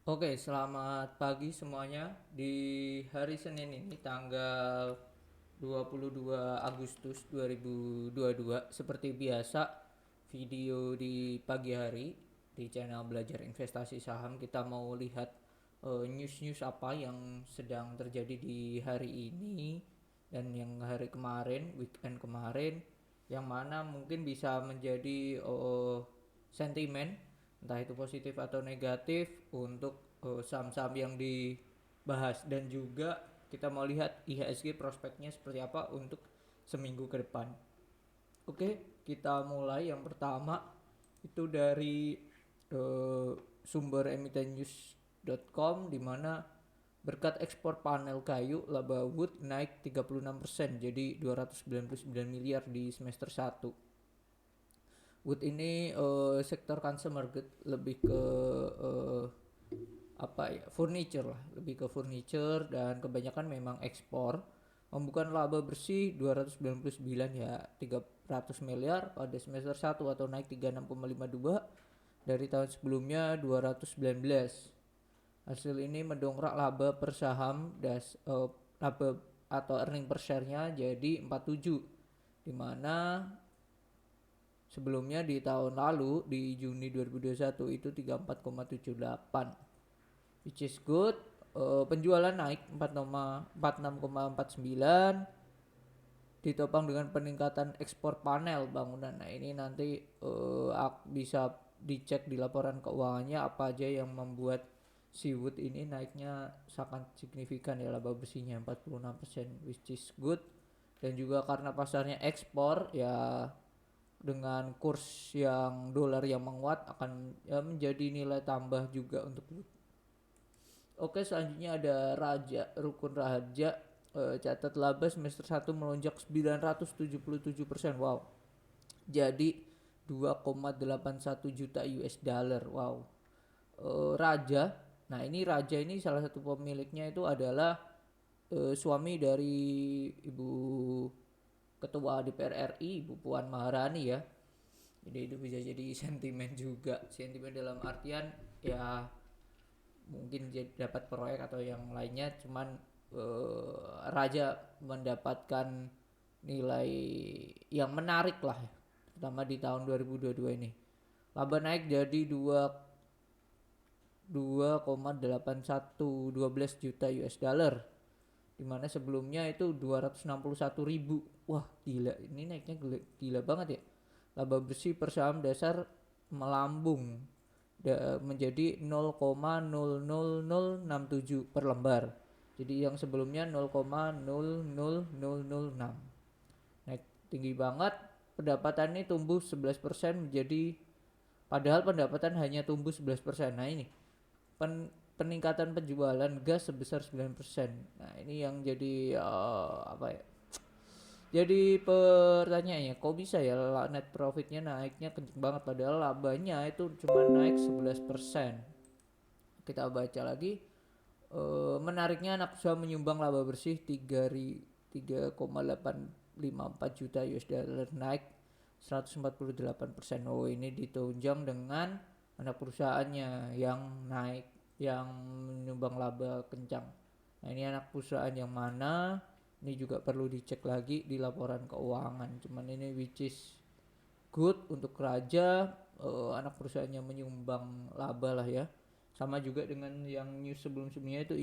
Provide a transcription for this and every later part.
Oke, selamat pagi semuanya. Di hari Senin ini tanggal 22 Agustus 2022, seperti biasa video di pagi hari di channel Belajar Investasi Saham kita mau lihat news-news apa yang sedang terjadi di hari ini dan yang hari kemarin, weekend kemarin, yang mana mungkin bisa menjadi sentimen entah itu positif atau negatif untuk saham-saham yang dibahas, dan juga kita mau lihat IHSG prospeknya seperti apa untuk seminggu ke depan. Oke, kita mulai. Yang pertama itu dari uh, sumber emitennews.com, di mana berkat ekspor panel kayu, laba Wood naik 36% jadi 299 miliar di semester 1. Wood ini sektor consumer good, lebih ke uh, apa ya, furniture lah, lebih ke furniture, dan kebanyakan memang ekspor. Membukukan laba bersih 299 ya 300 miliar pada semester 1 atau naik 36,52 dari tahun sebelumnya 219. Hasil ini mendongkrak laba per saham laba atau earning per share-nya jadi 47, di mana sebelumnya di tahun lalu di Juni 2021 itu 34,78, which is good. Penjualan naik 46,49 ditopang dengan peningkatan ekspor panel bangunan. Nah, ini nanti bisa dicek di laporan keuangannya apa aja yang membuat si Wood ini naiknya sangat signifikan ya, laba bersihnya 46%, which is good. Dan juga karena pasarnya ekspor ya, dengan kurs yang dolar yang menguat akan ya menjadi nilai tambah juga untuk Wood. Oke, selanjutnya ada Rukun Raja. Catat laba semester 1 melonjak 977%. Wow. Jadi 2,81 juta US dollar. Wow. Raja. Nah, ini Raja ini salah satu pemiliknya itu adalah suami dari Ibu Ketua DPR RI, Ibu Puan Maharani ya. Jadi itu bisa jadi sentimen juga. Sentimen dalam artian ya mungkin dapat proyek atau yang lainnya, cuman Raja mendapatkan nilai yang menarik lah, terutama di tahun 2022 ini. Laba naik jadi 2,8112 juta US dollar, dimana sebelumnya itu 261 ribu. Wah gila, ini naiknya gila banget ya. Laba bersih per saham dasar melambung menjadi 0,00067 per lembar. Jadi yang sebelumnya 0,00006. Naik tinggi banget. Pendapatannya tumbuh 11% menjadi, padahal pendapatan hanya tumbuh 11%. Nah, ini peningkatan penjualan gas sebesar 9%. Nah, ini yang jadi apa ya? Jadi pertanyaannya, kok bisa ya net profitnya naiknya kenceng banget padahal labanya itu cuma naik 11%. Kita baca lagi. Menariknya anak usaha menyumbang laba bersih 3,854 juta US dollar, naik 148%. Oh, ini ditunjang dengan anak perusahaannya yang naik, yang menyumbang laba kencang. Nah, ini anak perusahaan yang mana? Ini juga perlu dicek lagi di laporan keuangan. Cuman ini which is good untuk Raja, anak perusahaannya menyumbang laba lah ya. Sama juga dengan yang news sebelum-sebelumnya itu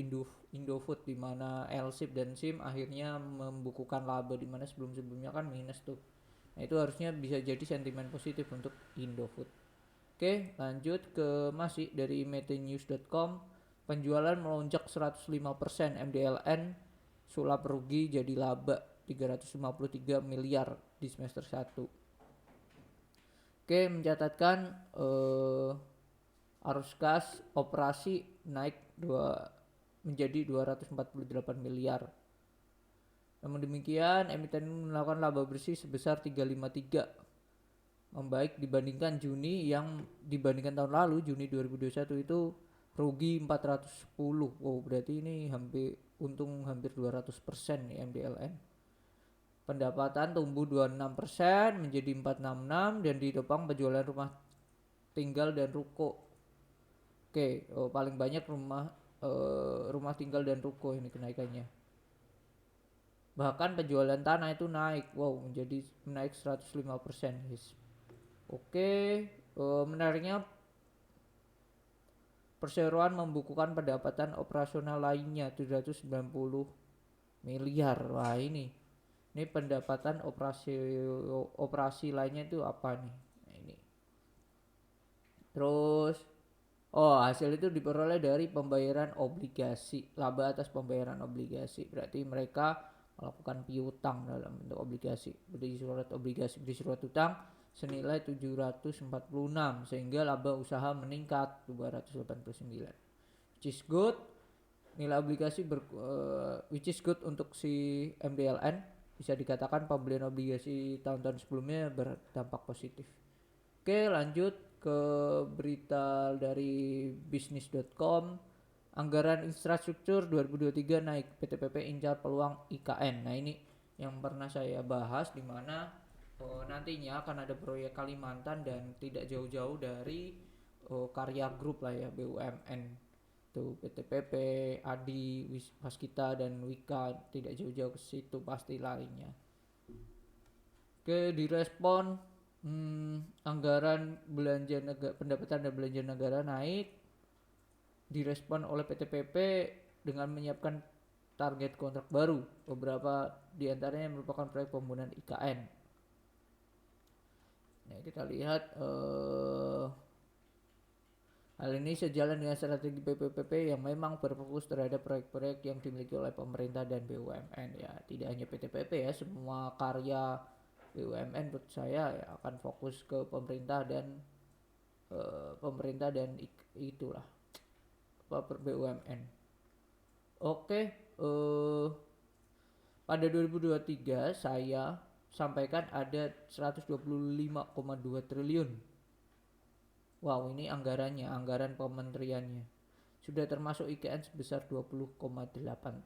Indofood, di mana LSIP dan SIM akhirnya membukukan laba, di mana sebelum-sebelumnya kan minus tuh. Nah, itu harusnya bisa jadi sentimen positif untuk Indofood. Oke, lanjut ke masih dari metenews.com. Penjualan melonjak 105%, MDLN sulap rugi jadi laba 353 miliar di semester 1. Oke, mencatatkan arus kas operasi naik menjadi 248 miliar. Namun demikian, emiten melakukan laba bersih sebesar 353, membaik dibandingkan dibandingkan tahun lalu Juni 2021 itu rugi 410. Wow, berarti ini untung hampir 200% nih MDLN. Pendapatan tumbuh 26% menjadi 466 dan ditopang penjualan rumah tinggal dan ruko. Oke, paling banyak rumah tinggal dan ruko ini kenaikannya. Bahkan penjualan tanah itu naik, wow, menjadi naik 105%, guys. Oke, menariknya perseroan membukukan pendapatan operasional lainnya 790 miliar. Wah, ini pendapatan operasi lainnya itu apa nih? Nah, ini. Terus hasil itu diperoleh dari pembayaran obligasi, laba atas pembayaran obligasi. Berarti mereka melakukan piutang dalam bentuk obligasi, beli surat obligasi, beli surat utang senilai 746 sehingga laba usaha meningkat 289. Which is good. Nilai obligasi which is good untuk si MDLN. Bisa dikatakan pembelian obligasi tahun-tahun sebelumnya berdampak positif. Oke, lanjut ke berita dari bisnis.com. Anggaran infrastruktur 2023 naik, PTPP incar peluang IKN. Nah, ini yang pernah saya bahas, di mana nantinya akan ada proyek Kalimantan dan tidak jauh-jauh dari Karya Group lah ya, BUMN. Tuh PTPP, ADI, Waskita dan Wika, tidak jauh-jauh ke situ pasti larinya. Oke, direspon anggaran belanja negara, pendapatan dan belanja negara naik, direspon oleh PTPP dengan menyiapkan target kontrak baru. Beberapa diantaranya merupakan proyek pembangunan IKN. Nah, kita lihat hal ini sejalan dengan strategi PPPP yang memang berfokus terhadap proyek-proyek yang dimiliki oleh pemerintah dan BUMN. Ya, tidak hanya PTPP ya, semua karya BUMN menurut saya ya akan fokus ke pemerintah dan itulah BUMN. Oke, pada 2023 saya sampaikan ada 125,2 triliun. Wow, ini anggarannya, anggaran kementeriannya. Sudah termasuk IKN sebesar 20,8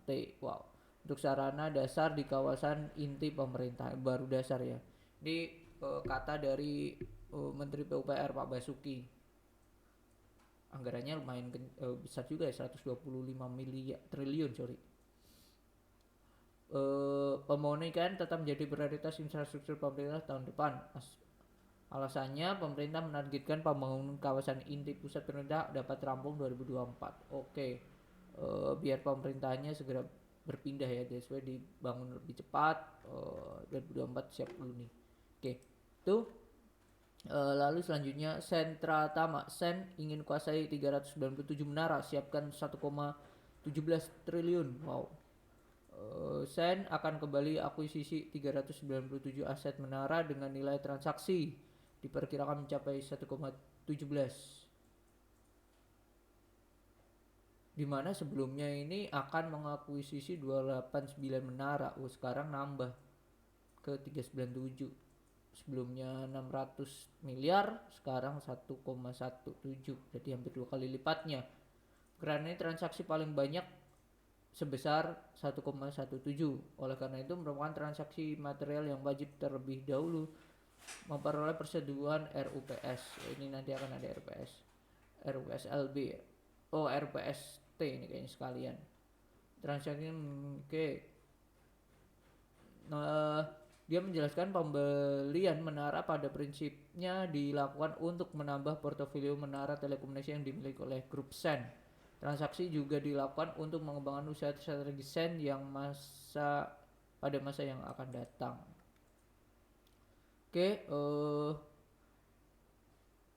T. Wow. Untuk sarana dasar di kawasan inti pemerintah, baru dasar ya. Ini kata dari Menteri PUPR Pak Basuki. Anggarannya lumayan besar juga ya, 125 triliun, sorry. Pembangunan IKN tetap menjadi prioritas infrastruktur pemerintah tahun depan. Alasannya pemerintah menargetkan pembangunan kawasan inti pusat pemerintah dapat rampung 2024. Oke. Biar pemerintahnya segera berpindah ya, DSW dibangun lebih cepat, 2024 siap dulu nih. Oke. Itu lalu selanjutnya Sentra Tama, Sen ingin kuasai 397 menara, siapkan 1,17 triliun. Wow. Sen akan kembali akuisisi 397 aset menara dengan nilai transaksi diperkirakan mencapai 1,17, di mana sebelumnya ini akan mengakuisisi 289 menara. Sekarang nambah ke 397. Sebelumnya 600 miliar, sekarang 1,17, jadi hampir 2 kali lipatnya. Karena ini transaksi paling banyak sebesar 1,17. Oleh karena itu merupakan transaksi material yang wajib terlebih dahulu memperoleh persetujuan RUPS. Ini nanti akan ada RUPSLB. RUPST ini kayaknya sekalian. Transaksi oke. Dia menjelaskan pembelian menara pada prinsipnya dilakukan untuk menambah portofolio menara telekomunikasi yang dimiliki oleh grup Sen. Transaksi juga dilakukan untuk mengembangkan usaha strategi Sen yang pada masa yang akan datang. Oke,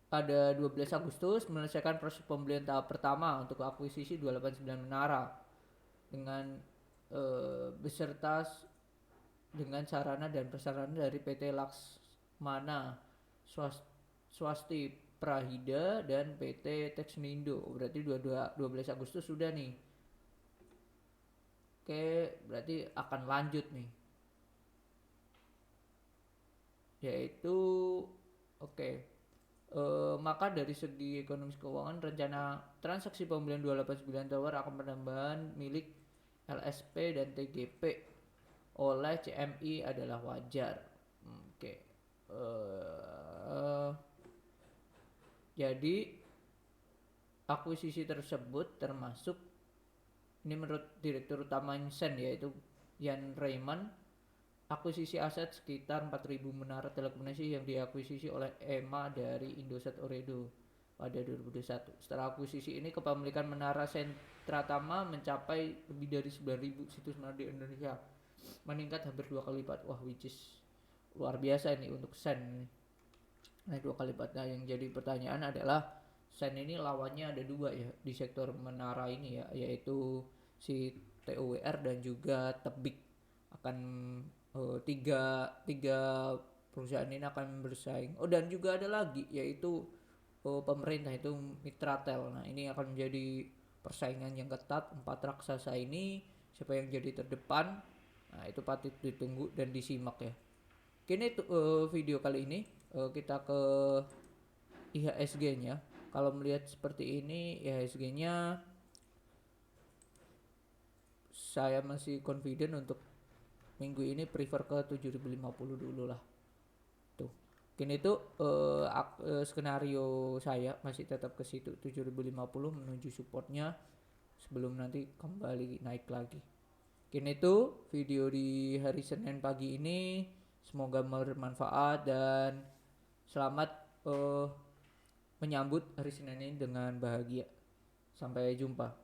pada 12 Agustus menyelesaikan proses pembelian tahap pertama untuk akuisisi 289 menara dengan beserta dengan sarana dan prasarana dari PT Laksmana Swasti Prahida dan PT Texnindo. Berarti 12 Agustus sudah nih. Oke, berarti akan lanjut nih. Yaitu maka dari segi ekonomis keuangan, rencana transaksi pembelian 289 tower akan penambahan milik LSP dan TGP oleh CMI adalah wajar. Jadi akuisisi tersebut termasuk, ini menurut Direktur Utama Sen yaitu Jan Reiman, akuisisi aset sekitar 4.000 menara telekomunikasi yang diakuisisi oleh EMA dari Indosat Ooredoo pada 2021. Setelah akuisisi ini, kepemilikan menara Sentratama mencapai lebih dari 9.000 situs menara di Indonesia, meningkat hampir 2 kali lipat. Wah, which is luar biasa ini untuk Sen. Nah, 2 kali lipat. Nah, yang jadi pertanyaan adalah Sen ini lawannya ada 2 ya di sektor menara ini ya, yaitu si TOWR dan juga Tebik. Akan tiga perusahaan ini akan bersaing. Oh, dan juga ada lagi yaitu pemerintah, itu Mitratel. Nah, ini akan menjadi persaingan yang ketat. 4 raksasa ini siapa yang jadi terdepan, nah itu patut ditunggu dan disimak ya. Kini video kali ini kita ke IHSG-nya. Kalau melihat seperti ini, IHSG-nya saya masih confident untuk minggu ini, prefer ke 7050 dulu lah. Tuh. Kini tuh skenario saya masih tetap ke situ 7050 menuju supportnya sebelum nanti kembali naik lagi. Kini tuh video di hari Senin pagi ini semoga bermanfaat dan selamat menyambut hari Senin ini dengan bahagia. Sampai jumpa.